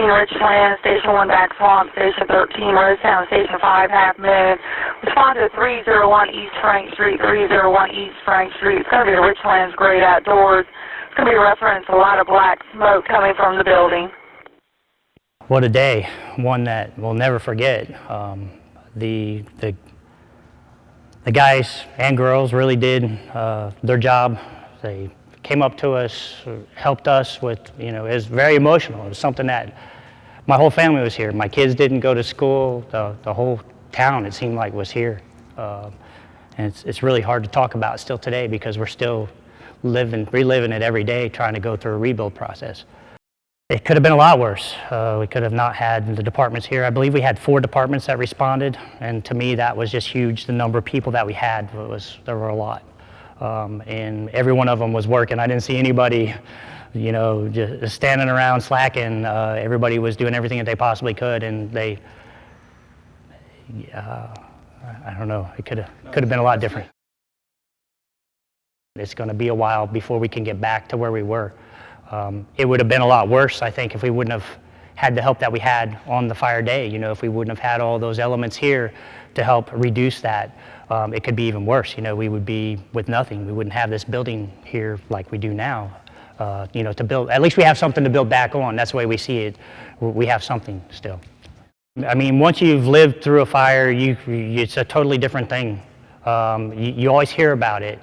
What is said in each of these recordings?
Richland, Station 1 Back Swamp, Station 13 Rosetown, Station 5 Half Moon. Respond to 301 East Frank Street, 301 East Frank Street. It's going to be the Richlands Great Outdoors. It's going to be referenced a lot of black smoke coming from the building. What a day, one that we'll never forget. The guys and girls really did their job. They came up to us, helped us with, it was very emotional. It was something that my whole family was here. My kids didn't go to school. The whole town, it seemed like, was here. And it's really hard to talk about still today because we're still reliving it every day, trying to go through a rebuild process. It could have been a lot worse. We could have not had the departments here. I believe we had 4 departments that responded, and to me that was just huge. The number of people that we had, there were a lot. And every one of them was working. I didn't see anybody, just standing around slacking. Everybody was doing everything that they possibly could, and I don't know, it could have been a lot different. It's going to be a while before we can get back to where we were. It would have been a lot worse, I think, if we wouldn't have had the help that we had on the fire day. If we wouldn't have had all those elements here to help reduce that, it could be even worse. We would be with nothing. We wouldn't have this building here like we do now. To build, at least we have something to build back on. That's the way we see it. We have something still. I mean, once you've lived through a fire, it's a totally different thing. You always hear about it,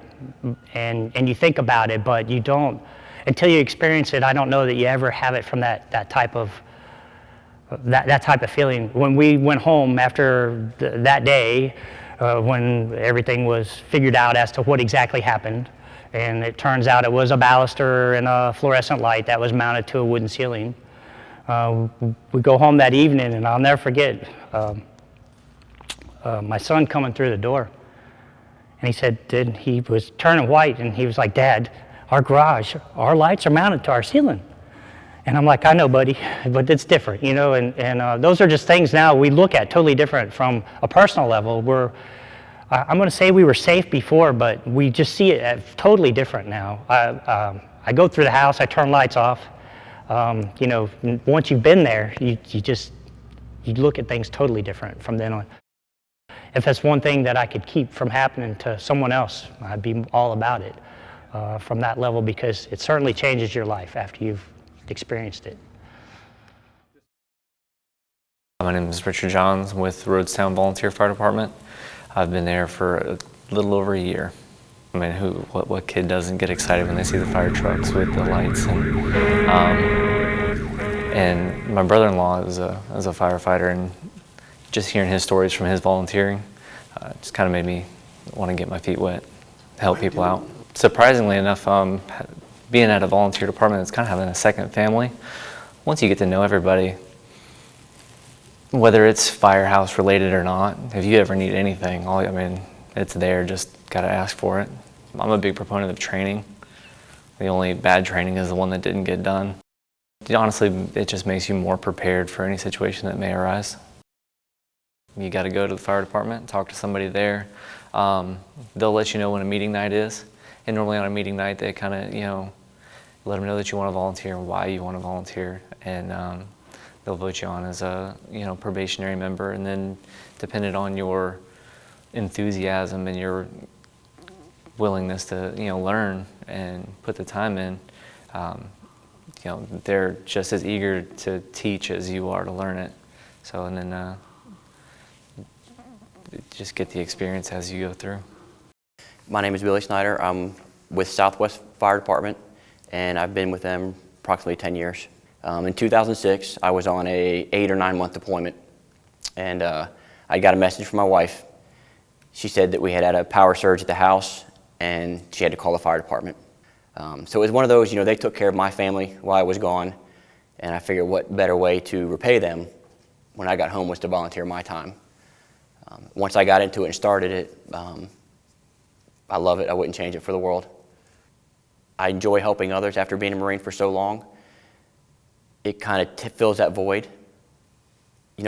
and you think about it, but you don't. Until you experience it, I don't know that you ever have it from that type of feeling. When we went home after that day, when everything was figured out as to what exactly happened, and it turns out it was a baluster and a fluorescent light that was mounted to a wooden ceiling. We go home that evening, and I'll never forget my son coming through the door, and he said, he was turning white, and he was like, "Dad, our garage, our lights are mounted to our ceiling." And I'm like, "I know, buddy, but it's different, and those are just things now we look at totally different from a personal level. I'm going to say we were safe before, but we just see it as totally different now. I go through the house, I turn lights off. Once you've been there, you look at things totally different from then on. If that's one thing that I could keep from happening to someone else, I'd be all about it. From that level, because it certainly changes your life after you've experienced it. My name is Richard Johns with Rhodestown Volunteer Fire Department. I've been there for a little over a year. I mean, what kid doesn't get excited when they see the fire trucks with the lights? And my brother-in-law is a firefighter, and just hearing his stories from his volunteering just kind of made me want to get my feet wet, help people out. Surprisingly enough, being at a volunteer department, it's kind of having a second family. Once you get to know everybody, whether it's firehouse related or not, if you ever need anything, it's there, just got to ask for it. I'm a big proponent of training. The only bad training is the one that didn't get done. Honestly, it just makes you more prepared for any situation that may arise. You got to go to the fire department, talk to somebody there. They'll let you know when a meeting night is. And normally on a meeting night, they kind of, let them know that you want to volunteer and why you want to volunteer. And they'll vote you on as a, probationary member. And then depending on your enthusiasm and your willingness to, learn and put the time in, they're just as eager to teach as you are to learn it. So, and then just get the experience as you go through. My name is Willie Schneider. I'm with Southwest Fire Department, and I've been with them approximately 10 years. In 2006, I was on a 8 or 9 month deployment, and I got a message from my wife. She said that we had a power surge at the house, and she had to call the fire department. So it was one of those, they took care of my family while I was gone, and I figured what better way to repay them when I got home was to volunteer my time. Once I got into it and started it, I love it. I wouldn't change it for the world. I enjoy helping others after being a Marine for so long. It kind of fills that void.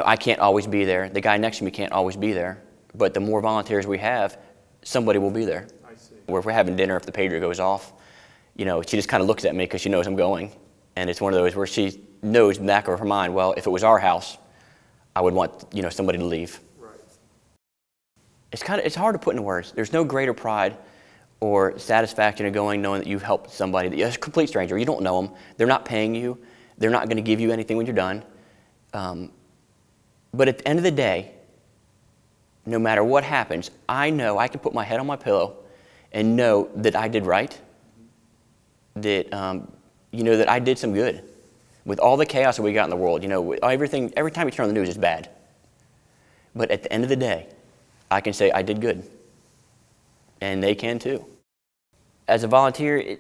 I can't always be there. The guy next to me can't always be there. But the more volunteers we have, somebody will be there. I see. Or if we're having dinner, if the pager goes off, she just kind of looks at me because she knows I'm going. And it's one of those where she knows in the back of her mind, well, if it was our house, I would want, somebody to leave. Right. It's hard to put into words. There's no greater pride or satisfaction of knowing that you've helped somebody, a complete stranger. You don't know them. They're not paying you. They're not going to give you anything when you're done. But at the end of the day, no matter what happens, I know I can put my head on my pillow and know that I did right, that, that I did some good. With all the chaos that we got in the world, every time you turn on the news, it's bad. But at the end of the day, I can say I did good. And they can too. As a volunteer,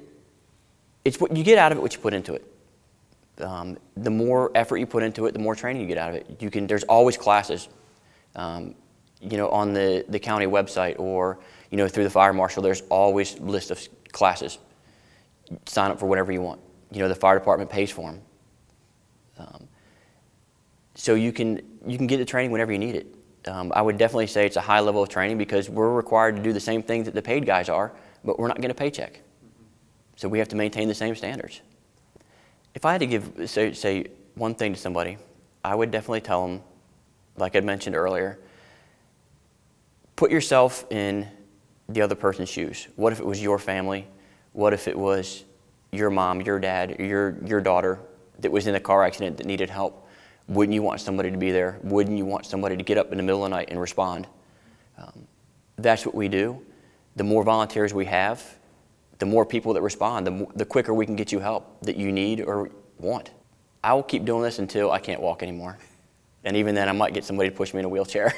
it's what you get out of it, what you put into it. The more effort you put into it, the more training you get out of it. There's always classes, on the county website or, through the fire marshal, there's always a list of classes. Sign up for whatever you want. The fire department pays for them. So you can get the training whenever you need it. I would definitely say it's a high level of training because we're required to do the same things that the paid guys are, but we're not getting a paycheck. So we have to maintain the same standards. If I had to say one thing to somebody, I would definitely tell them, like I mentioned earlier, put yourself in the other person's shoes. What if it was your family? What if it was your mom, your dad, your daughter that was in a car accident that needed help? Wouldn't you want somebody to be there? Wouldn't you want somebody to get up in the middle of the night and respond? That's what we do. The more volunteers we have, the more people that respond, the quicker we can get you help that you need or want. I will keep doing this until I can't walk anymore. And even then, I might get somebody to push me in a wheelchair.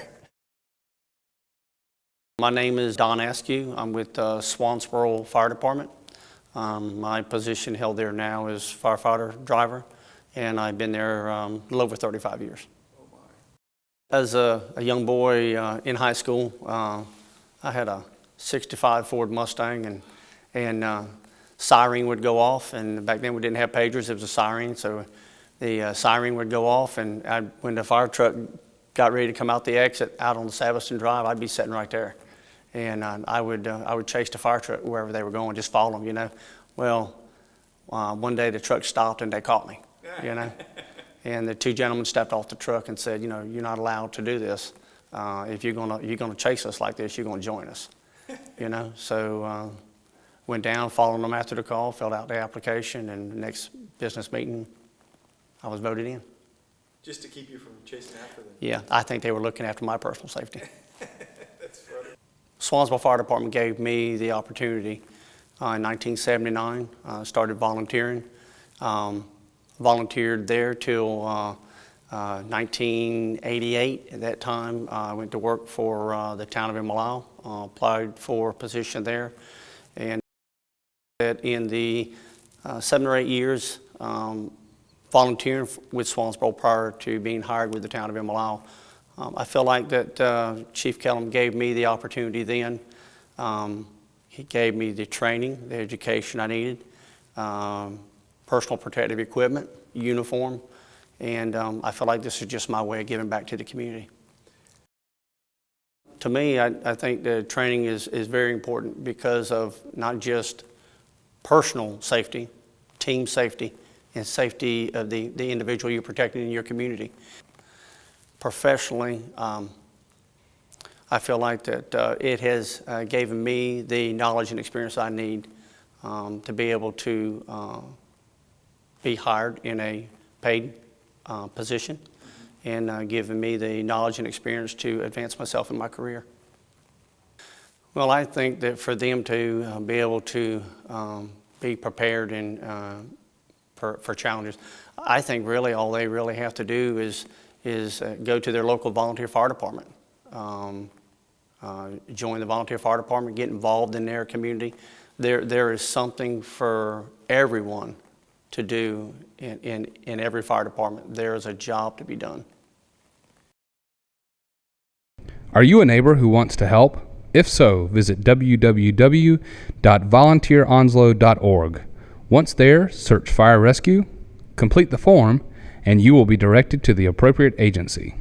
My name is Don Askew. I'm with Onslow Fire Department. My position held there now is firefighter driver, and I've been there a little over 35 years. As a young boy in high school, I had a 65 Ford Mustang, and siren would go off, and back then we didn't have pagers, it was a siren, so the siren would go off, and when the fire truck got ready to come out the exit out on the Savaston Drive, I'd be sitting right there. And I would chase the fire truck wherever they were going, just follow them, Well, one day the truck stopped and they caught me, And the two gentlemen stepped off the truck and said, you're not allowed to do this. If you're gonna chase us like this, you're gonna join us, So went down, followed them after the call, filled out the application, and the next business meeting, I was voted in. Just to keep you from chasing after them? Yeah, I think they were looking after my personal safety. That's funny. Swansville Fire Department gave me the opportunity in 1979. Started volunteering. Volunteered there till 1988. At that time, I went to work for the town of Onslow. Applied for a position there, and in the 7 or 8 years volunteering with Swansboro prior to being hired with the town of Onslow, I feel like that Chief Kellum gave me the opportunity then. He gave me the training, the education I needed, personal protective equipment, uniform, and I feel like this is just my way of giving back to the community. To me, I think the training is very important because of not just personal safety, team safety, and safety of the individual you're protecting in your community. Professionally, I feel like that it has given me the knowledge and experience I need to be able to be hired in a paid position, and given me the knowledge and experience to advance myself in my career. Well, I think that for them to be able to be prepared and for challenges, I think really all they really have to do is go to their local volunteer fire department, join the volunteer fire department, get involved in their community. There is something for everyone to do in every fire department. There is a job to be done. Are you a neighbor who wants to help? If so, visit www.volunteeronslow.org. Once there, search Fire Rescue, complete the form, and you will be directed to the appropriate agency.